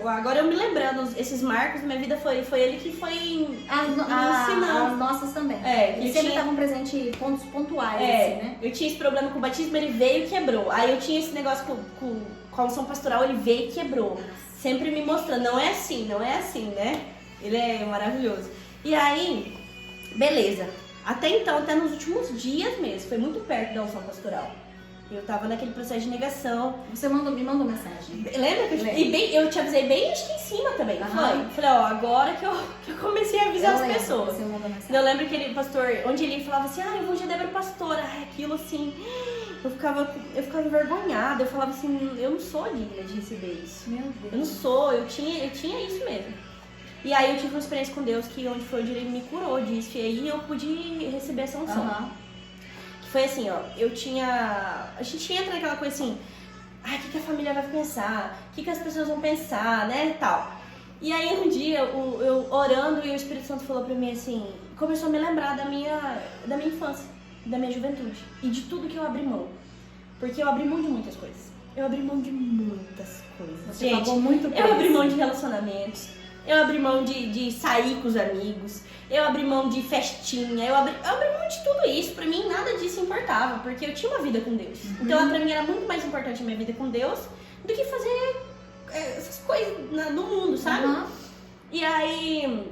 Agora eu me lembrando, esses marcos da minha vida foi ele que foi ensinando. As nossas também. Ele sempre estavam presentes em pontos pontuais, assim, né? Eu tinha esse problema com o batismo, ele veio e quebrou. Aí eu tinha esse negócio com a unção pastoral, ele veio e quebrou. Sempre me mostrando, não é assim, né? Ele é maravilhoso. E aí, beleza. Até então, até nos últimos dias mesmo, foi muito perto da unção pastoral. Eu tava naquele processo de negação. Você me mandou mensagem. Lembra que eu te avisei bem, acho que em cima também. Falei, agora que eu comecei a avisar as pessoas. Você mandou mensagem. Eu lembro que ele, pastor, onde ele falava assim, eu vou de Débora pastora. Aquilo assim, eu ficava envergonhada. Eu falava assim, eu não sou digna de receber isso. Meu Deus. Eu não sou, eu tinha isso mesmo. E aí eu tive uma experiência com Deus que onde foi onde ele me curou disso. E aí eu pude receber essa unção. Foi assim, a gente entra naquela coisa assim, o que a família vai pensar, o que as pessoas vão pensar, né, tal. E aí um dia, eu orando, e o Espírito Santo falou pra mim assim, começou a me lembrar da minha infância, da minha juventude, e de tudo que eu abri mão. Porque eu abri mão de muitas coisas. Você pagou muito preço. Eu abri mão de relacionamentos, eu abri mão de sair com os amigos, eu abri mão de festinha, eu abri mão de tudo isso. Pra mim, nada disso importava, porque eu tinha uma vida com Deus. Então, pra mim, era muito mais importante a minha vida com Deus do que fazer essas coisas no mundo, sabe? E aí,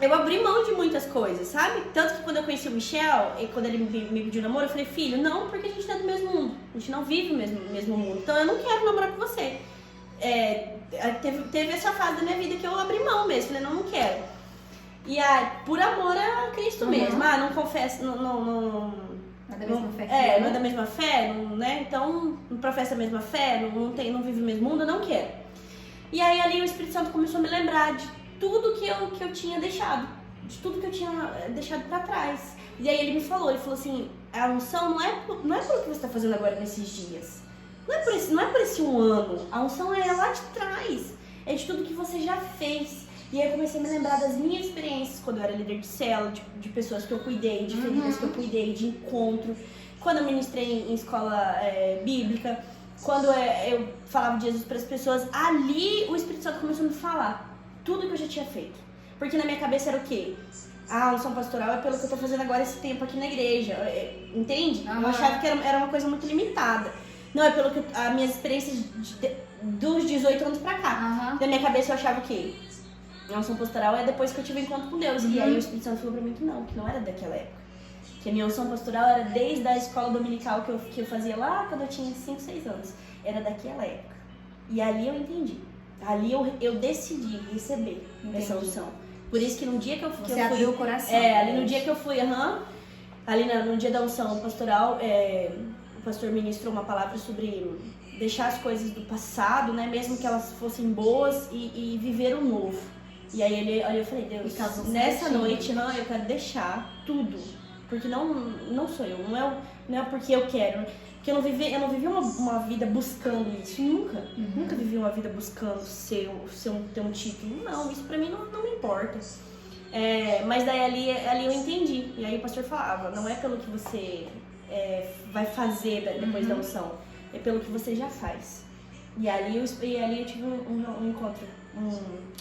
eu abri mão de muitas coisas, sabe? Tanto que quando eu conheci o Michel, e quando ele me pediu namoro, eu falei, filho, não, porque a gente não é do mesmo mundo. A gente não vive o mesmo mundo. Então, eu não quero namorar com você. Teve essa fase da minha vida que eu abri mão mesmo. Falei, não quero. E por amor a Cristo mesmo. Não confesso, não é da mesma fé. Não é da mesma fé, né? Então, não professa a mesma fé, não vive o mesmo mundo, eu não quero. E aí ali o Espírito Santo começou a me lembrar de tudo que eu tinha deixado. De tudo que eu tinha deixado pra trás. E aí ele falou assim, a unção não é por o que você tá fazendo agora nesses dias. Não é por esse um ano. A unção é lá de trás. é de tudo que você já fez. E aí eu comecei a me lembrar das minhas experiências quando eu era líder de célula, de pessoas que eu cuidei, de feridas que eu cuidei, de encontro, quando eu ministrei em escola bíblica, quando eu falava de Jesus para as pessoas, ali o Espírito Santo começou a me falar tudo que eu já tinha feito. Porque na minha cabeça era o quê? A unção pastoral é pelo que eu tô fazendo agora esse tempo aqui na igreja, entende? Eu achava que era uma coisa muito limitada. Não, é pelo que as minhas experiências dos 18 anos pra cá. Na minha cabeça eu achava o quê? A unção pastoral é depois que eu tive encontro com Deus. E aí o Espírito Santo falou pra mim que não era daquela época. Que a minha unção pastoral era desde a escola dominical que eu fazia lá quando eu tinha 5, 6 anos. Era daquela época. E ali eu entendi. Ali eu decidi receber essa unção. Por isso que no dia que eu fui... Você abriu o coração. Ali no dia que eu fui, ali no dia da unção pastoral, o pastor ministrou uma palavra sobre deixar as coisas do passado, né? Mesmo que elas fossem boas e viver o novo. E aí eu falei, Deus, nessa noite eu quero deixar tudo. Porque não sou eu, não é porque eu quero. Porque eu não vivi uma vida buscando isso, nunca. Nunca vivi uma vida buscando ter um título. Não, isso pra mim não me importa. Mas daí ali eu entendi. E aí o pastor falava, não é pelo que você vai fazer depois da unção, é pelo que você já faz. E ali eu tive um encontro,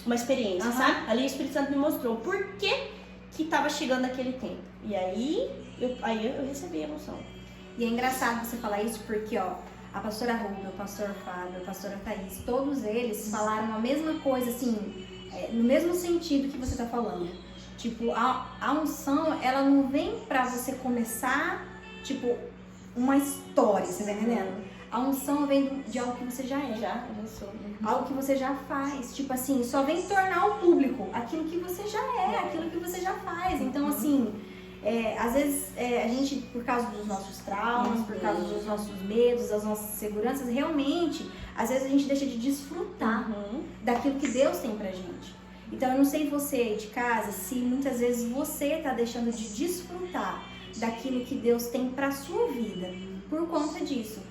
uma experiência, sabe? Ali o Espírito Santo me mostrou por que tava chegando aquele tempo. E aí eu recebi a unção. E é engraçado você falar isso porque, ó, a pastora Rubia, o pastor Fábio, a pastora Thaís, todos eles falaram a mesma coisa, assim, no mesmo sentido que você tá falando. Tipo, a unção, ela não vem pra você começar, tipo, uma história, você tá entendendo? A unção vem de algo que você já é. Já sou. Algo que você já faz. Tipo assim, só vem tornar ao público aquilo que você já é, aquilo que você já faz. Então, assim, às vezes a gente, por causa dos nossos traumas, por causa dos nossos medos, das nossas seguranças, realmente, às vezes a gente deixa de desfrutar daquilo que Deus tem pra gente. Então, eu não sei você de casa, se muitas vezes você tá deixando de desfrutar daquilo que Deus tem pra sua vida, por conta disso.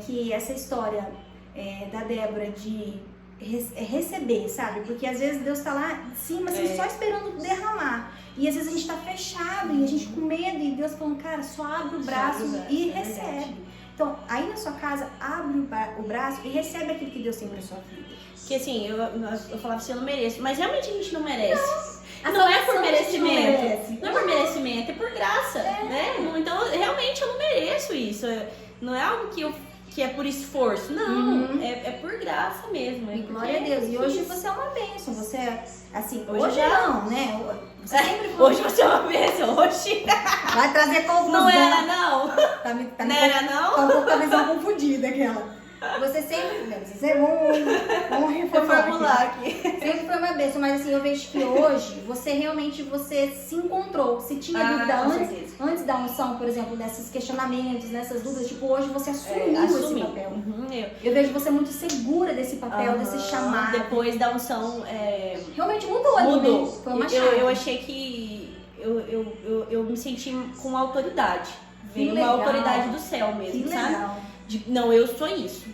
Que essa história da Débora de receber, sabe? Porque às vezes Deus tá lá em cima, assim, só esperando derramar. E às vezes a gente tá fechado e a gente com medo e Deus falando, cara, só abre o braço e recebe. Verdade. Então, aí na sua casa, abre o braço e recebe aquilo que Deus tem pra sua vida. Porque assim, eu falava assim, eu não mereço. Mas realmente a gente não merece. Não é por merecimento. Não é por merecimento, é por graça, né? Então, realmente eu não mereço isso. Não é algo que é por esforço, não, é por graça mesmo. E glória a Deus. E hoje você é uma bênção, você assim, hoje não, né? Você sempre hoje você é uma bênção, hoje. Vai trazer confusão. Não era, não. Não era, não? Tá um pouco a visão confundida aquela. Você sempre, vamos reformular aqui. Sempre foi uma bênção, mas assim, eu vejo que hoje você se encontrou. Se tinha dúvida antes da unção, por exemplo, nesses questionamentos, nessas dúvidas, tipo, hoje você assumiu esse papel. Eu vejo você muito segura desse papel, desse chamado. Depois da unção, realmente mudou ali, né? Foi uma chave. Eu achei que eu me senti com autoridade. Veio uma autoridade do céu mesmo, que sabe? Legal. Não, eu sou isso.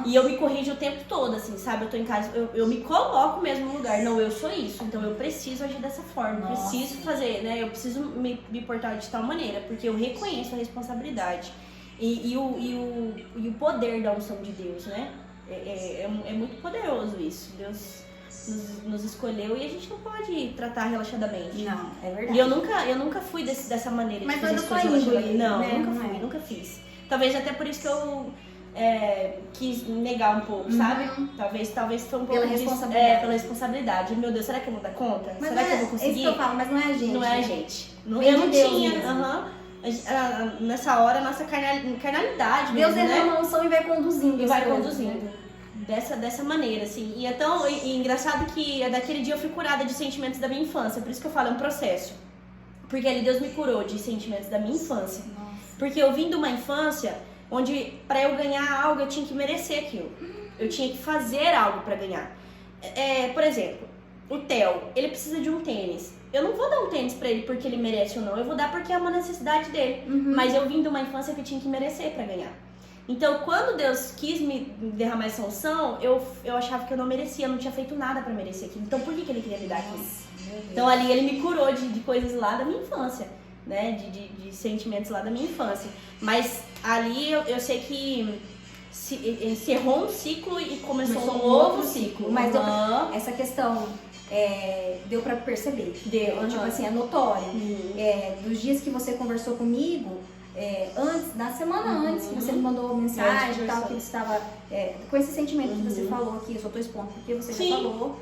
E eu me corrijo o tempo todo, assim, sabe? Eu tô em casa, eu me coloco mesmo no lugar. Não, eu sou isso. Então eu preciso agir dessa forma. Nossa. Preciso fazer, né? Eu preciso me portar de tal maneira. Porque eu reconheço a responsabilidade. E o poder da unção de Deus, né? É muito poderoso isso. Deus nos escolheu e a gente não pode tratar relaxadamente. Não, é verdade. E eu nunca fui dessa maneira. Mas de fazer foi da sua índole, não, né? nunca fiz. Talvez até por isso que eu quis negar um pouco, sabe? Talvez foi um pouco pela responsabilidade. Pela responsabilidade. Meu Deus, será que eu vou dar conta? Mas será que eu vou conseguir? É isso que eu falo, mas não é a gente. Não é a gente. Eu não tinha. Nessa hora, a nossa carnalidade Deus mesmo, derrama a unção e vai conduzindo. E vai conduzindo. Dessa maneira, assim. E é tão engraçado que daquele dia eu fui curada de sentimentos da minha infância. Por isso que eu falo, é um processo. Porque ali Deus me curou de sentimentos da minha infância. Nossa. Porque eu vim de uma infância onde pra eu ganhar algo eu tinha que merecer aquilo. Eu tinha que fazer algo pra ganhar. Por exemplo, o Theo, ele precisa de um tênis. Eu não vou dar um tênis pra ele porque ele merece ou não. Eu vou dar porque é uma necessidade dele. Mas eu vim de uma infância que eu tinha que merecer pra ganhar. Então, quando Deus quis me derramar essa unção, eu achava que eu não merecia, eu não tinha feito nada pra merecer aquilo. Então, por que ele queria me dar aquilo? Então, ali ele me curou de coisas lá da minha infância, né? De sentimentos lá da minha infância. Mas ali eu sei que encerrou um ciclo e começou um novo ciclo. Mas essa questão deu pra perceber. Deu. Tipo assim, é notório. Dos dias que você conversou comigo, antes, na semana antes, que você me mandou mensagem e tal, que você estava com esse sentimento que você falou aqui, eu só tô expondo porque você já falou.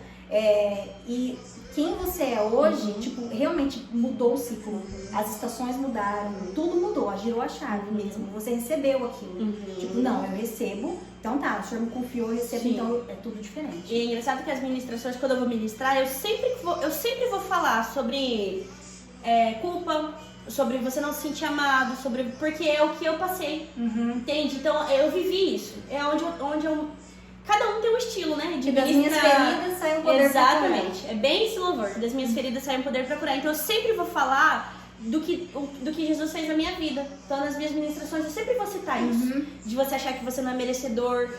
E quem você é hoje, tipo, realmente mudou o ciclo. As estações mudaram, tudo mudou, girou a chave mesmo. Você recebeu aquilo. Tipo, não, eu recebo, então tá, o senhor me confiou, eu recebo, então é tudo diferente. E é engraçado que as ministrações, quando eu vou ministrar, eu sempre vou falar sobre culpa, sobre você não se sentir amado, porque é o que eu passei, entende? Então, eu vivi isso. É onde eu cada um tem um estilo, né? De das minhas feridas sai um poder Exatamente. pra curar. É bem esse louvor. Das minhas feridas sai um poder pra curar. Então eu sempre vou falar do que Jesus fez na minha vida. Então nas minhas ministrações eu sempre vou citar isso. De você achar que você não é merecedor.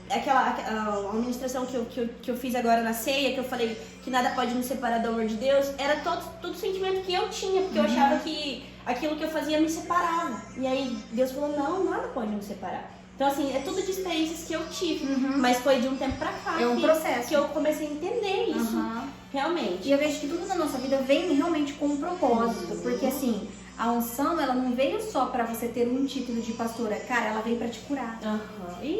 A ministração que eu fiz agora na ceia, que eu falei que nada pode nos separar do amor de Deus, era todo o sentimento que eu tinha, porque eu achava que aquilo que eu fazia me separava. E aí Deus falou, não, nada pode nos separar. Então, assim, é tudo de experiências que eu tive, mas foi de um tempo pra cá um processo. Que eu comecei a entender isso, realmente. E eu vejo que tudo na nossa vida vem realmente com um propósito, porque assim, a unção, ela não veio só pra você ter um título de pastora, cara, ela veio pra te curar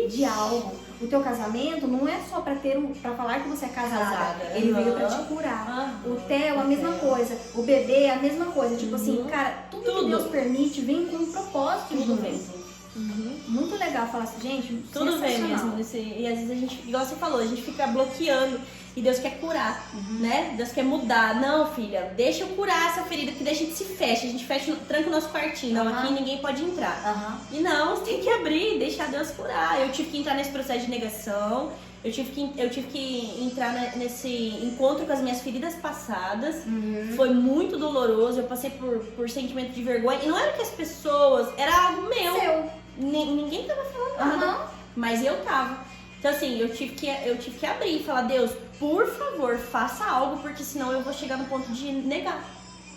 de algo. O teu casamento não é só pra falar que você é casada, ele veio pra te curar. O Theo, a mesma coisa, o bebê, a mesma coisa, tipo assim, cara, tudo que Deus permite vem com um propósito. Tudo vem. Muito legal falar assim, gente, tudo vem mesmo. E às vezes a gente, igual você falou, a gente fica bloqueando e Deus quer curar, né? Deus quer mudar. Não, filha, deixa eu curar essa ferida, que daí a gente se fecha, a gente tranca o nosso quartinho, não, aqui ninguém pode entrar. E não, você tem que abrir, deixar Deus curar. Eu tive que entrar nesse processo de negação, eu tive que entrar nesse encontro com as minhas feridas passadas. Foi muito doloroso, eu passei por sentimento de vergonha. E não era que as pessoas, era algo meu. Seu. Ninguém tava falando nada, mas eu tava. Então assim, eu tive que abrir e falar, Deus, por favor, faça algo, porque senão eu vou chegar no ponto de negar.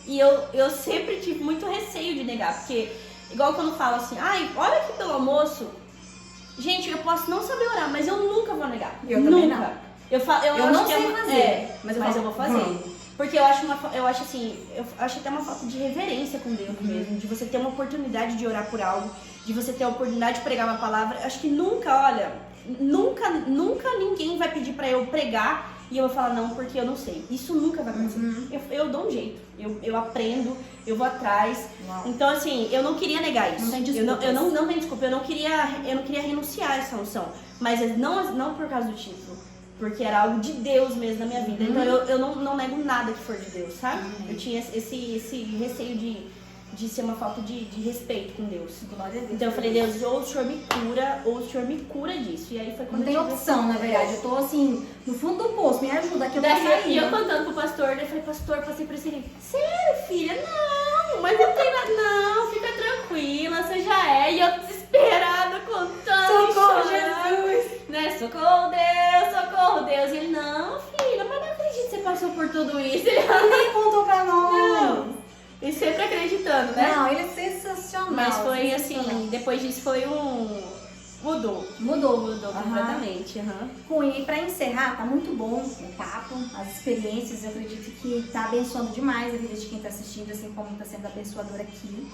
E eu sempre tive muito receio de negar, porque igual quando falo assim, olha aqui pelo almoço, gente, eu posso não saber orar, mas eu nunca vou negar. Eu também não. Eu não sei fazer, mas eu vou fazer. Porque eu acho até uma falta de reverência com Deus mesmo, de você ter uma oportunidade de orar por algo, de você ter a oportunidade de pregar uma palavra. Acho que nunca ninguém vai pedir pra eu pregar e eu vou falar não, porque eu não sei. Isso nunca vai acontecer. Eu dou um jeito, eu aprendo, eu vou atrás. Então assim, eu não queria negar isso. Não tem desculpa. Eu não tenho desculpa, eu não queria renunciar a essa unção. Mas não por causa do título. Porque era algo de Deus mesmo na minha vida. Então eu não nego nada que for de Deus, sabe? Eu tinha esse receio de ser uma falta de respeito com Deus. Glória a Deus. Então eu falei, Deus, ou o Senhor me cura, ou o Senhor me cura disso. E aí foi quando não tem opção, na verdade. Eu tô assim, no fundo do poço, me ajuda aqui, eu vou sair. E eu contando pro pastor, eu falei, pastor, passei por isso. Ele, sério, filha? Não, mas não tem nada. Não, fica tranquila, você já é. E eu desesperada, contando. Socorro, Jesus! Né? Socorro, Deus. E ele, não, filha, mas não acredito que você passou por tudo isso. Ele nem contou pra nós. Não. E sempre acreditando, né? Não, ele é sensacional. Mas foi assim, depois disso foi Mudou completamente. Bom, e pra encerrar, tá muito bom o papo, as experiências, eu acredito que tá abençoando demais a vida de quem tá assistindo, assim como tá sendo abençoador aqui.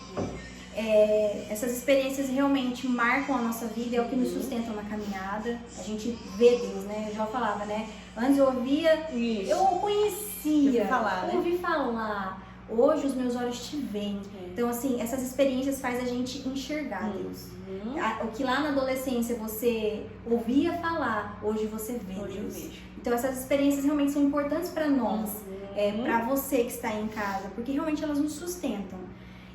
Essas experiências realmente marcam a nossa vida, é o que nos sustenta na caminhada. A gente vê Deus, né? Eu já falava, né? Antes eu ouvia, eu o conhecia, eu ouvi falar. Hoje os meus olhos te veem. Então, assim, essas experiências fazem a gente enxergar Deus. O que lá na adolescência você ouvia falar, hoje você vê Deus. Então, essas experiências realmente são importantes para nós, para você que está aí em casa, porque realmente elas nos sustentam.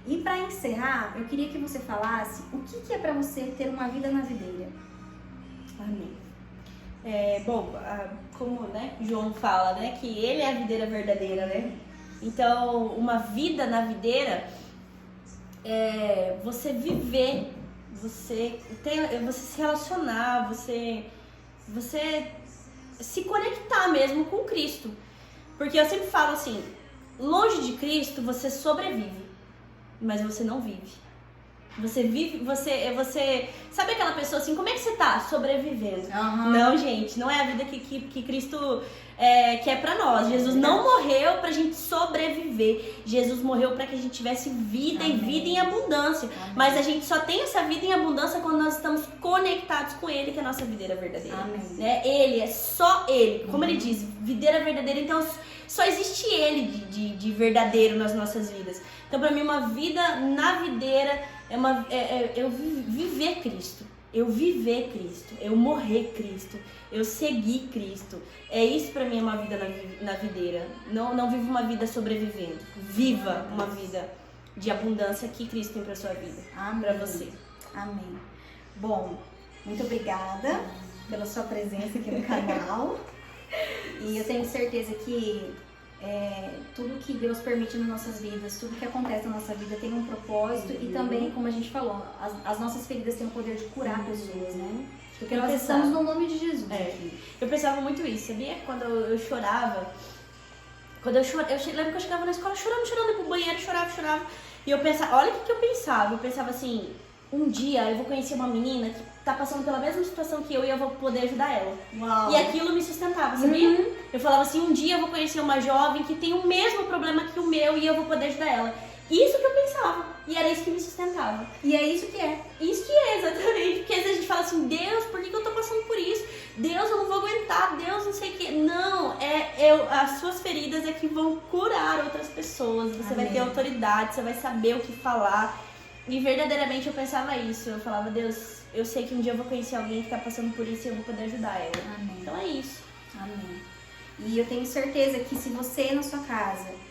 E para encerrar, eu queria que você falasse o que é para você ter uma vida na videira. Amém. Como João fala, né, que ele é a videira verdadeira, né? Então, uma vida na videira é você viver você se relacionar, você se conectar mesmo com Cristo. Porque eu sempre falo assim, longe de Cristo você sobrevive, mas você não vive. Você vive, você sabe aquela pessoa assim, como é que você tá? Sobrevivendo. Não, gente, não é a vida que Cristo quer pra nós. Jesus não morreu pra gente sobreviver. Jesus morreu pra que a gente tivesse vida e vida em abundância. Mas a gente só tem essa vida em abundância quando nós estamos conectados com Ele, que é a nossa videira verdadeira. Né? Ele, é só Ele. Como ele diz, videira verdadeira, então só existe Ele de verdadeiro nas nossas vidas. Então pra mim uma vida na videira eu viver Cristo, eu viver Cristo, eu morrer Cristo, eu seguir Cristo. É isso pra mim, é uma vida na videira. Não viva uma vida sobrevivendo. Viva uma vida de abundância que Cristo tem pra sua vida. Pra você. Amém. Bom, muito obrigada pela sua presença aqui no canal. E eu tenho certeza que tudo que Deus permite nas nossas vidas, tudo que acontece na nossa vida tem um propósito e também, como a gente falou, as nossas feridas têm o poder de curar pessoas, né? Porque nós estamos no nome de Jesus. Eu pensava muito isso, sabia? Quando eu chorava, eu lembro que eu chegava na escola chorando, ia pro banheiro, chorava. E eu pensava, olha o que eu pensava. Eu pensava assim, um dia eu vou conhecer uma menina que tá passando pela mesma situação que eu e eu vou poder ajudar ela. Uau. E aquilo me sustentava, sabia? Eu falava assim, um dia eu vou conhecer uma jovem que tem o mesmo problema que o meu e eu vou poder ajudar ela. Isso que eu pensava. E era isso que me sustentava. E é isso que é. Isso que é, exatamente. Porque às vezes a gente fala assim, Deus, por que eu tô passando por isso? Deus, eu não vou aguentar. Deus, não sei o quê. Não, as suas feridas é que vão curar outras pessoas. Você vai ter autoridade, você vai saber o que falar. E verdadeiramente eu pensava isso. Eu falava, Deus, eu sei que um dia eu vou conhecer alguém que tá passando por isso e eu vou poder ajudar ela. Amém. Então é isso. Amém. E eu tenho certeza que se você na sua casa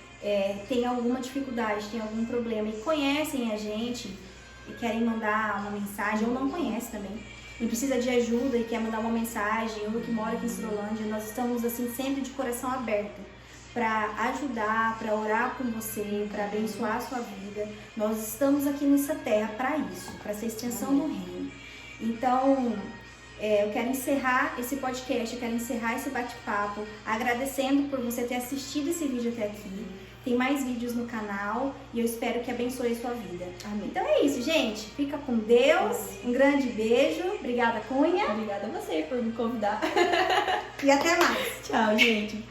tem alguma dificuldade, tem algum problema e conhecem a gente e querem mandar uma mensagem, ou não conhece também, e precisa de ajuda e quer mandar uma mensagem, ou que mora aqui em Cirolândia, nós estamos assim sempre de coração aberto para ajudar, para orar com você, para abençoar a sua vida. Nós estamos aqui nessa terra para isso, para essa extensão do reino. Então, eu quero encerrar esse podcast, eu quero encerrar esse bate-papo agradecendo por você ter assistido esse vídeo até aqui. Tem mais vídeos no canal e eu espero que abençoe a sua vida. Amém. Então é isso, gente. Fica com Deus. Um grande beijo. Obrigada, Cunha. Obrigada a você por me convidar. E até mais. Tchau, gente.